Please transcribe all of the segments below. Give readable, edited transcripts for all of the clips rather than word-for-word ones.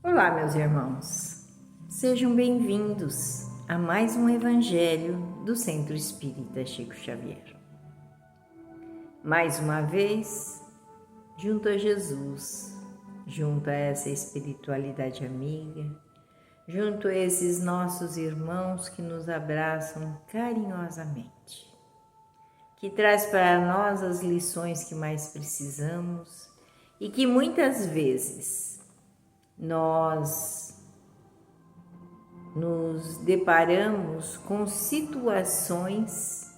Olá, meus irmãos. Sejam bem-vindos a mais um Evangelho do Centro Espírita Chico Xavier. Mais uma vez, junto a Jesus, junto a essa espiritualidade amiga, junto a esses nossos irmãos que nos abraçam carinhosamente, que traz para nós as lições que mais precisamos e que muitas vezes nós nos deparamos com situações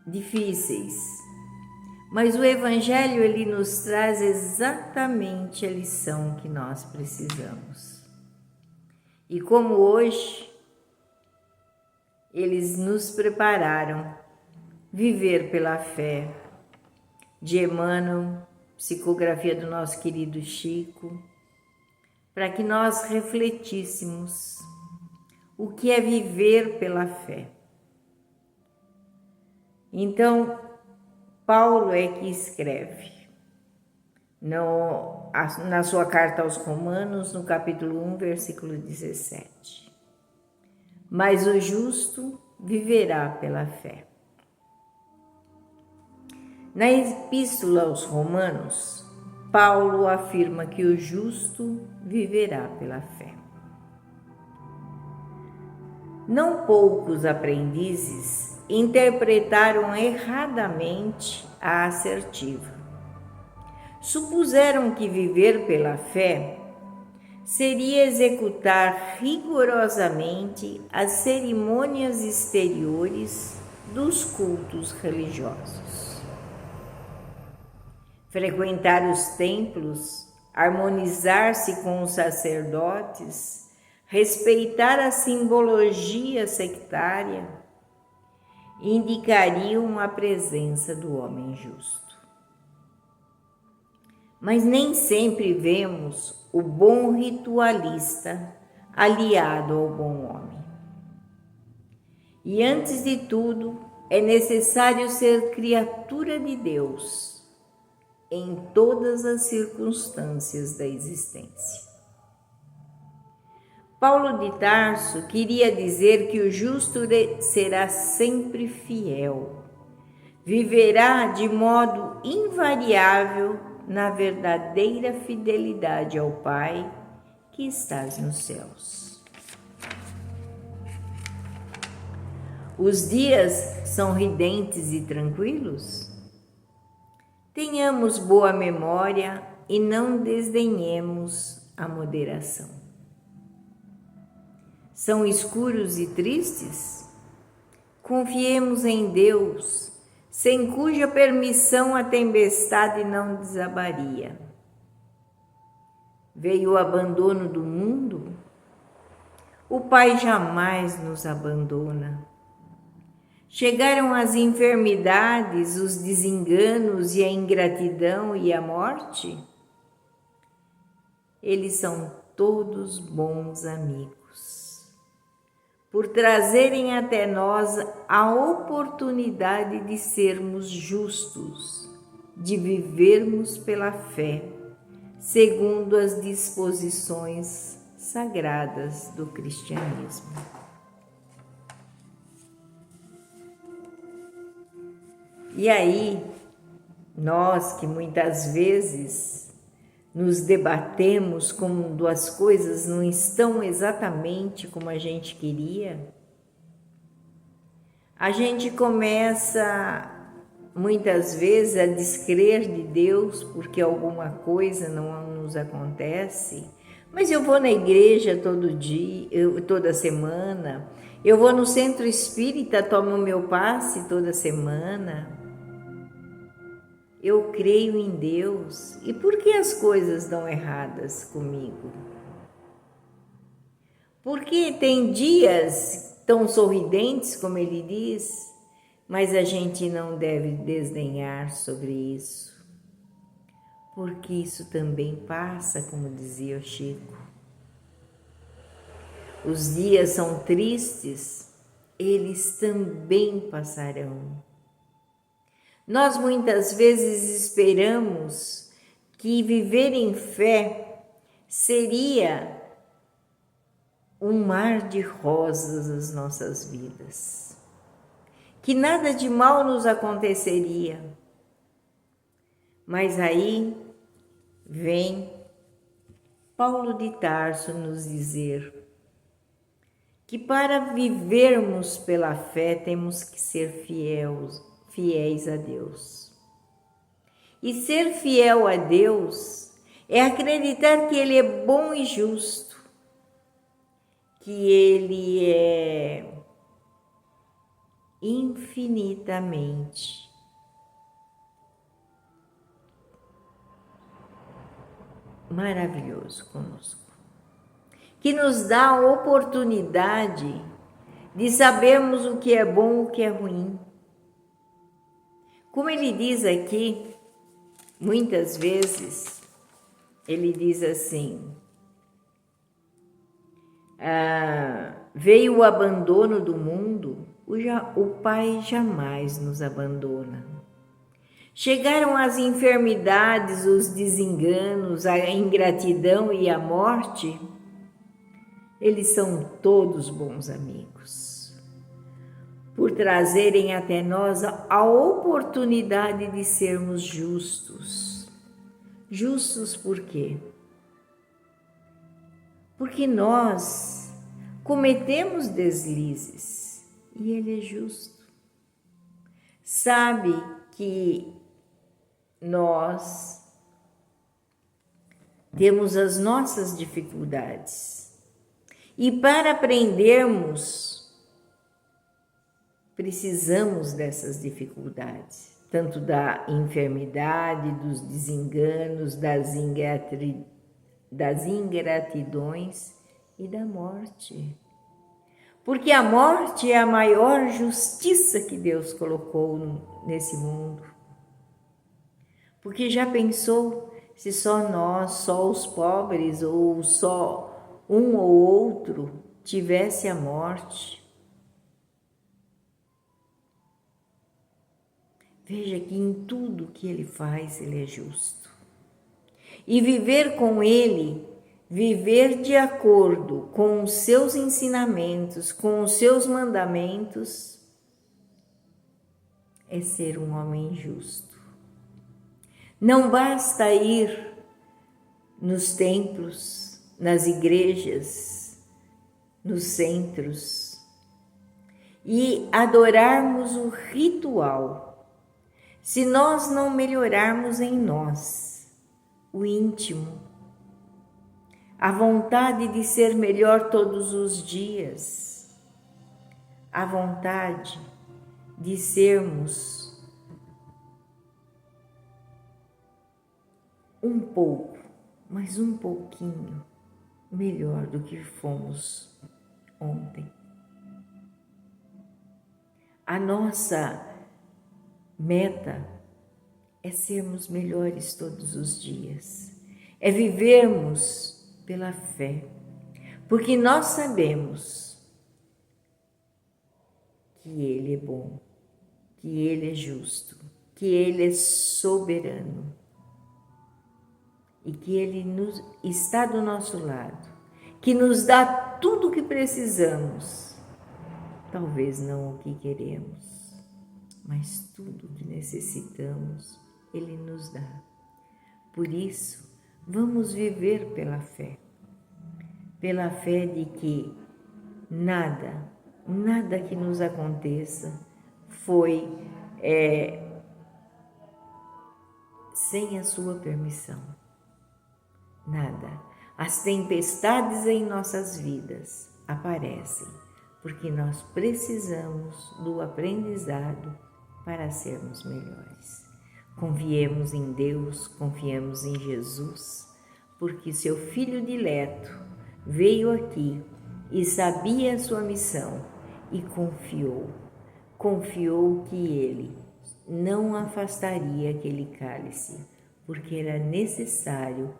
difíceis, mas o Evangelho ele nos traz exatamente a lição que nós precisamos. E como hoje eles nos prepararam viver pela fé de Emmanuel, psicografia do nosso querido Chico, para que nós refletíssemos o que é viver pela fé. Então, Paulo é que escreve na sua carta aos Romanos, no capítulo 1, versículo 17. Mas o justo viverá pela fé. Na Epístola aos Romanos, Paulo afirma que o justo viverá pela fé. Não poucos aprendizes interpretaram erradamente a assertiva. Supuseram que viver pela fé seria executar rigorosamente as cerimônias exteriores dos cultos religiosos. Frequentar os templos, harmonizar-se com os sacerdotes, respeitar a simbologia sectária, indicariam a presença do homem justo. Mas nem sempre vemos o bom ritualista aliado ao bom homem. E antes de tudo, é necessário ser criatura de Deus em todas as circunstâncias da existência. Paulo de Tarso queria dizer que o justo será sempre fiel, viverá de modo invariável na verdadeira fidelidade ao Pai que estás nos céus. Os dias são ridentes e tranquilos? Tenhamos boa memória e não desdenhemos a moderação. São escuros e tristes? Confiemos em Deus, sem cuja permissão a tempestade não desabaria. Veio o abandono do mundo? O Pai jamais nos abandona. Chegaram as enfermidades, os desenganos e a ingratidão e a morte? Eles são todos bons amigos, por trazerem até nós a oportunidade de sermos justos, de vivermos pela fé, segundo as disposições sagradas do cristianismo. E aí, nós que muitas vezes nos debatemos quando as coisas não estão exatamente como a gente queria, a gente começa muitas vezes a descrer de Deus porque alguma coisa não nos acontece. Mas eu vou na igreja todo dia, toda semana, eu vou no centro espírita, tomo meu passe toda semana. Eu creio em Deus. E por que as coisas dão erradas comigo? Porque tem dias tão sorridentes, como ele diz, mas a gente não deve desdenhar sobre isso, porque isso também passa, como dizia o Chico. Os dias são tristes, eles também passarão. Nós muitas vezes esperamos que viver em fé seria um mar de rosas as nossas vidas, que nada de mal nos aconteceria. Mas aí vem Paulo de Tarso nos dizer que para vivermos pela fé temos que ser fiéis a Deus. E ser fiel a Deus é acreditar que Ele é bom e justo, que Ele é infinitamente maravilhoso conosco, que nos dá a oportunidade de sabermos o que é bom e o que é ruim. Como ele diz aqui, muitas vezes, ele diz assim: veio o abandono do mundo, o Pai jamais nos abandona. Chegaram as enfermidades, os desenganos, a ingratidão e a morte. Eles são todos bons amigos, por trazerem até nós a oportunidade de sermos justos. Justos por quê? Porque nós cometemos deslizes e Ele é justo. Sabe que nós temos as nossas dificuldades. E para aprendermos, precisamos dessas dificuldades, tanto da enfermidade, dos desenganos, das ingratidões e da morte. Porque a morte é a maior justiça que Deus colocou nesse mundo. Porque já pensou se só nós, só os pobres ou só um ou outro tivesse a morte? Veja que em tudo que Ele faz, Ele é justo. E viver com Ele, viver de acordo com os seus ensinamentos, com os seus mandamentos, é ser um homem justo. Não basta ir nos templos, nas igrejas, nos centros e adorarmos o ritual, se nós não melhorarmos em nós o íntimo, a vontade de ser melhor todos os dias, a vontade de sermos um pouco, mas um pouquinho melhor do que fomos ontem. A nossa meta é sermos melhores todos os dias, é vivermos pela fé, porque nós sabemos que Ele é bom, que Ele é justo, que Ele é soberano, e que Ele está do nosso lado, que nos dá tudo o que precisamos, talvez não o que queremos, mas tudo o que necessitamos, Ele nos dá. Por isso, vamos viver pela fé de que nada que nos aconteça foi sem a sua permissão. Nada. As tempestades em nossas vidas aparecem porque nós precisamos do aprendizado para sermos melhores. Confiemos em Deus, confiemos em Jesus, porque seu Filho dileto veio aqui e sabia a sua missão e confiou que Ele não afastaria aquele cálice, porque era necessário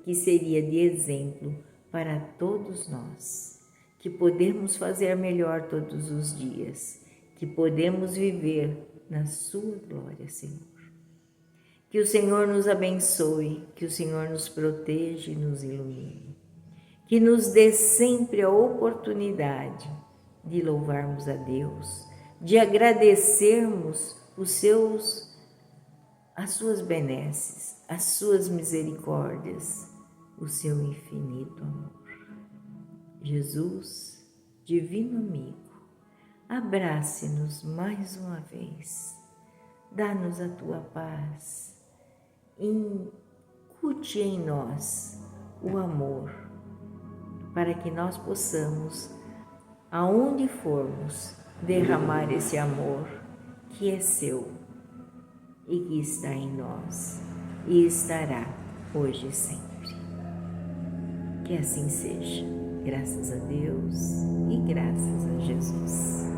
que seria de exemplo para todos nós, que podemos fazer melhor todos os dias, que podemos viver na sua glória, Senhor. Que o Senhor nos abençoe, que o Senhor nos proteja e nos ilumine. Que nos dê sempre a oportunidade de louvarmos a Deus, de agradecermos as suas benesses, as suas misericórdias, o seu infinito amor. Jesus, Divino Amigo, abrace-nos mais uma vez, dá-nos a tua paz, incute em nós o amor, para que nós possamos, aonde formos, derramar esse amor que é seu e que está em nós e estará hoje e sempre. Que assim seja, graças a Deus e graças a Jesus.